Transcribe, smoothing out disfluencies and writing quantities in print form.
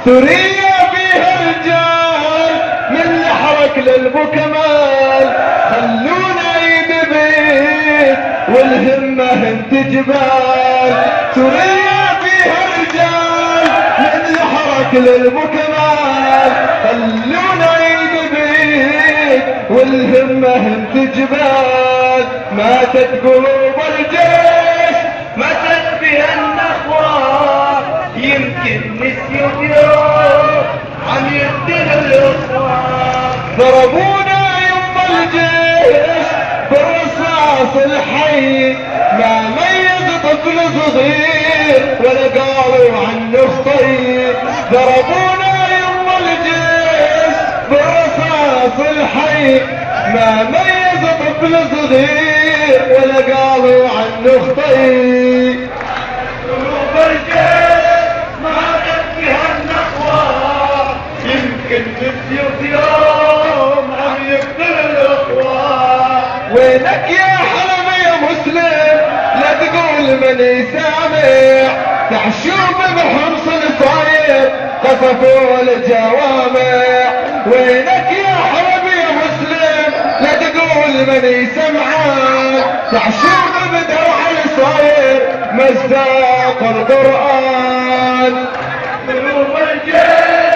سوريا فيها رجال من الحرك للبكمال، خلونا عيد بيت والهمة هد جبال. سوريا فيها رجال من الحرك للبكمال، خلونا عيد بيت والهمة هد جبال. ماتت قلوب الجيش ماتت بها النخوة، يمكن نسيوا اليوم عم يقتل الاخوان. ضربونا يم الجيش بالرصاص الحي، ما ميز طفل صغير ولا قالوا عنه خطير. ضربونا يم الجيش بالرصاص الحي، ما ميز طفل صغير ولا قالوا عنه خطير. قلوب الجيش ماتت بها النخوة، يمكن نسيوا يوم عم يقتل الاخوان. وينك يا حرمي يا مسلم لا تقول ماني سامع، تعشوف بحرص الصاير قصفوا الجوامع. وينك يا حرمي يا مسلم لا تقول ماني سمعان، تعشوف بدرع الصاير مزاق القرآن. قلوب الجيش